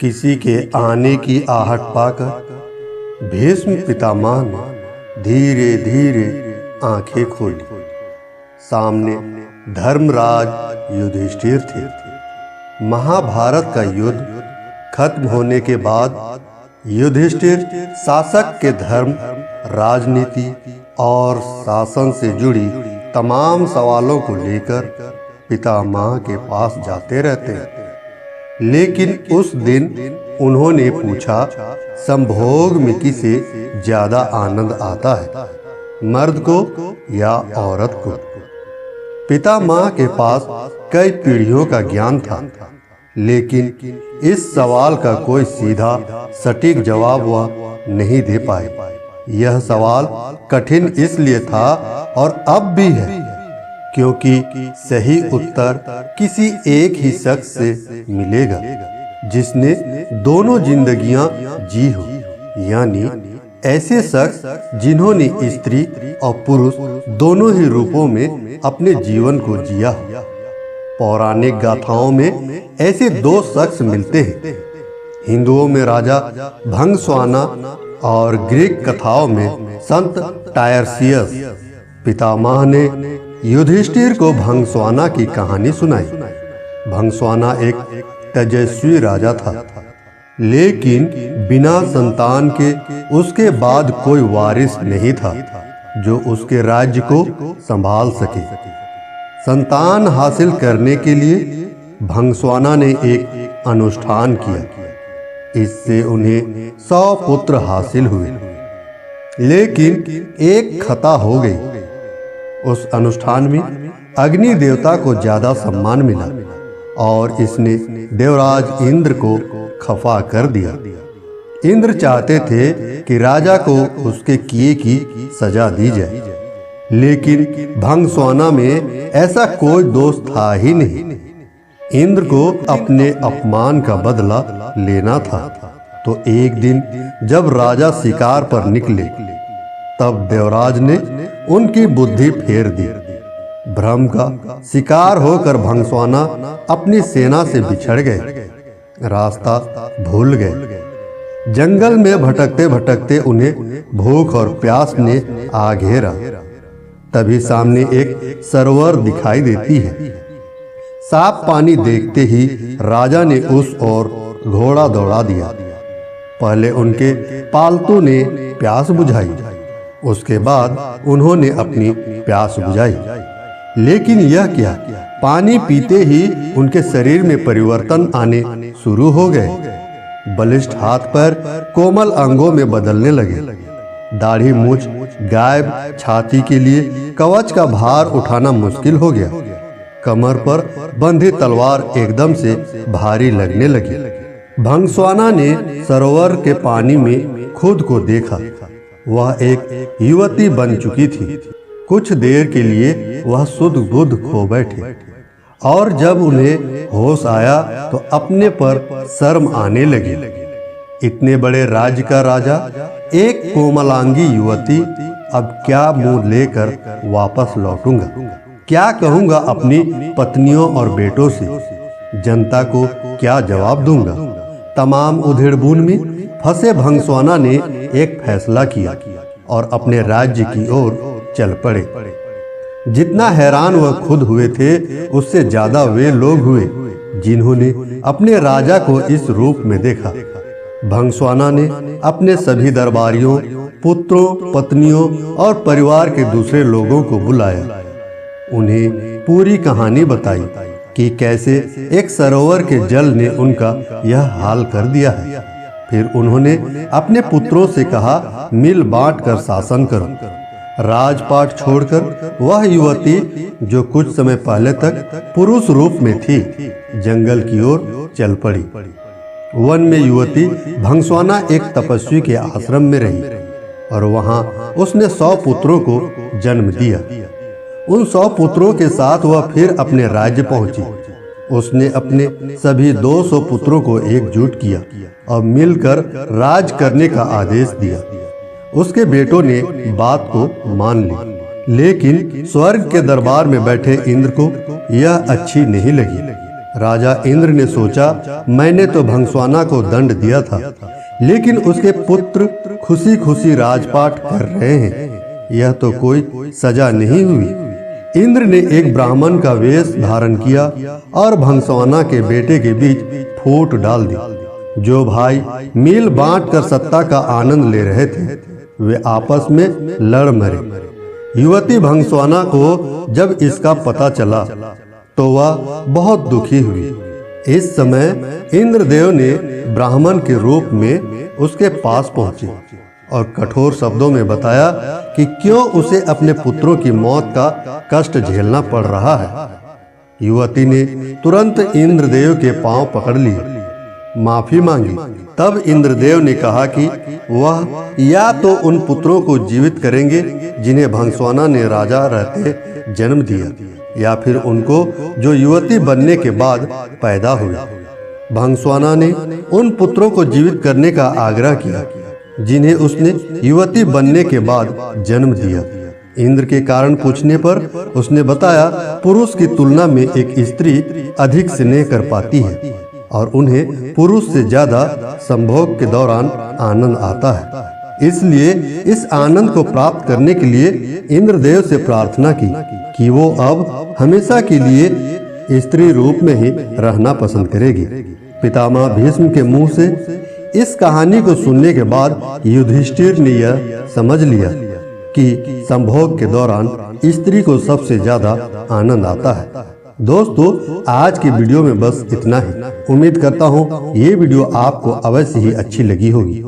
किसी के आने की आहट पाकर भीष्म पितामह ने धीरे धीरे आंखें खोली। सामने धर्मराज युधिष्ठिर थे। महाभारत का युद्ध खत्म होने के बाद युधिष्ठिर शासक के धर्म, राजनीति और शासन से जुड़ी तमाम सवालों को लेकर पितामह के पास जाते रहते हैं। लेकिन उस दिन उन्होंने पूछा, संभोग में किसे ज्यादा आनंद आता है, मर्द को या औरत को? पितामह के पास कई पीढ़ियों का ज्ञान था, लेकिन इस सवाल का कोई सीधा सटीक जवाब वह नहीं दे पाए। यह सवाल कठिन इसलिए था और अब भी है क्योंकि सही उत्तर किसी एक ही शख्स से मिलेगा जिसने दोनों जिंदगियां जी हो, यानी ऐसे शख्स जिन्होंने स्त्री और पुरुष दोनों ही रूपों में अपने जीवन को जिया हो। पौराणिक गाथाओं में ऐसे दो शख्स मिलते हैं। हिंदुओं में राजा भंगस्वाना और ग्रीक कथाओं में संत टायरसियस। पितामह ने युधिष्ठिर को भंगस्वाना की कहानी सुनाई। भंगस्वाना एक तेजस्वी राजा था, लेकिन बिना संतान के उसके बाद कोई वारिस नहीं था जो उसके राज्य को संभाल सके। संतान हासिल करने के लिए भंगस्वाना ने एक अनुष्ठान किया। इससे उन्हें 100 पुत्र हासिल हुए, लेकिन एक खता हो गई। उस अनुष्ठान में अग्नि देवता को ज्यादा सम्मान मिला और इसने देवराज इंद्र को खफा कर दिया। इंद्र चाहते थे कि राजा को उसके किए की सजा दी जाए, लेकिन भंगस्वाना में ऐसा कोई दोष था ही नहीं। इंद्र को अपने अपमान का बदला लेना था। तो एक दिन जब राजा शिकार पर निकले, तब देवराज ने उनकी बुद्धि फेर दी। भ्रम का शिकार होकर भंगस्वाना अपनी सेना से बिछड़ गए, रास्ता भूल गए। जंगल में भटकते भटकते उन्हें भूख और प्यास ने आ घेरा। तभी सामने एक सरोवर दिखाई देती है। साफ पानी देखते ही राजा ने उस ओर घोड़ा दौड़ा दिया। पहले उनके पालतू ने प्यास बुझाई, उसके बाद उन्होंने अपनी प्यास बुझाई। लेकिन यह क्या, पानी पीते ही उनके शरीर में परिवर्तन आने शुरू हो गए। बलिष्ठ हाथ पैर कोमल अंगों में बदलने लगे। दाढ़ी मूछ गायब, छाती के लिए कवच का भार उठाना मुश्किल हो गया। कमर पर बंधी तलवार एकदम से भारी लगने लगी। भंगस्वाना ने सरोवर के पानी में खुद को देखा। वह एक युवती बन चुकी थी। कुछ देर के लिए वह सुध बुध खो बैठे और जब उन्हें होश आया तो अपने पर शर्म आने लगी। इतने बड़े राज्य का राजा, एक कोमलांगी युवती, अब क्या मुंह लेकर वापस लौटूंगा? क्या कहूंगा अपनी पत्नियों और बेटों से? जनता को क्या जवाब दूंगा? तमाम उधेड़बुन में फंसे भंगस्वाना ने एक फैसला किया और अपने राज्य की ओर चल पड़े। जितना हैरान वह खुद हुए थे, उससे ज्यादा वे लोग हुए जिन्होंने अपने राजा को इस रूप में देखा। भंगस्वाना ने अपने सभी दरबारियों, पुत्रों, पत्नियों और परिवार के दूसरे लोगों को बुलाया। उन्हें पूरी कहानी बताई कि कैसे एक सरोवर के जल ने उनका यह हाल कर दिया है। फिर उन्होंने अपने पुत्रों से कहा, मिल बांट कर शासन करो। राजपाट छोड़कर वह युवती, जो कुछ समय पहले तक पुरुष रूप में थी, जंगल की ओर चल पड़ी। वन में युवती भंगस्वाना एक तपस्वी के आश्रम में रही और वहां उसने 100 पुत्रों को जन्म दिया। उन 100 पुत्रों के साथ वह फिर अपने राज्य पहुंची। उसने अपने सभी 200 पुत्रों को एकजुट किया और मिलकर राज करने का आदेश दिया। उसके बेटों ने बात को मान ली, लेकिन स्वर्ग के दरबार में बैठे इंद्र को यह अच्छी नहीं लगी। राजा इंद्र ने सोचा, मैंने तो भंगस्वाना को दंड दिया था, लेकिन उसके पुत्र खुशी खुशी राजपाट कर रहे हैं। यह तो कोई सजा नहीं हुई। इंद्र ने एक ब्राह्मण का वेश धारण किया और भंगस्वाना के बेटे के बीच फूट डाल दी। जो भाई मील बांट कर सत्ता का आनंद ले रहे थे, वे आपस में लड़ मरे। युवती भंगस्वाना को जब इसका पता चला तो वह बहुत दुखी हुई। इस समय इंद्रदेव ने ब्राह्मण के रूप में उसके पास पहुंचे और कठोर शब्दों में बताया कि क्यों उसे अपने पुत्रों की मौत का कष्ट झेलना पड़ रहा है। युवती ने तुरंत इंद्रदेव के पांव पकड़ लिए, माफी मांगी। तब इंद्रदेव ने कहा कि वह या तो उन पुत्रों को जीवित करेंगे जिन्हें भंगस्वाना ने राजा रहते जन्म दिया, या फिर उनको जो युवती बनने के बाद पैदा हुए। भंगस्वाना ने उन पुत्रों को जीवित करने का आग्रह किया जिन्हें उसने युवती बनने के बाद जन्म दिया। इंद्र के कारण पूछने पर उसने बताया, पुरुष की तुलना में एक स्त्री अधिक स्नेह कर पाती है और उन्हें पुरुष से ज्यादा संभोग के दौरान आनंद आता है। इसलिए इस आनंद को प्राप्त करने के लिए इंद्रदेव से प्रार्थना की कि वो अब हमेशा के लिए स्त्री रूप में ही रहना पसंद करेगी। पितामह भीष्म के मुंह से इस कहानी को सुनने के बाद युधिष्ठिर ने यह समझ लिया कि संभोग के दौरान स्त्री को सबसे ज्यादा आनंद आता है। दोस्तों, आज की वीडियो में बस इतना ही। उम्मीद करता हूँ ये वीडियो आपको अवश्य ही अच्छी लगी होगी।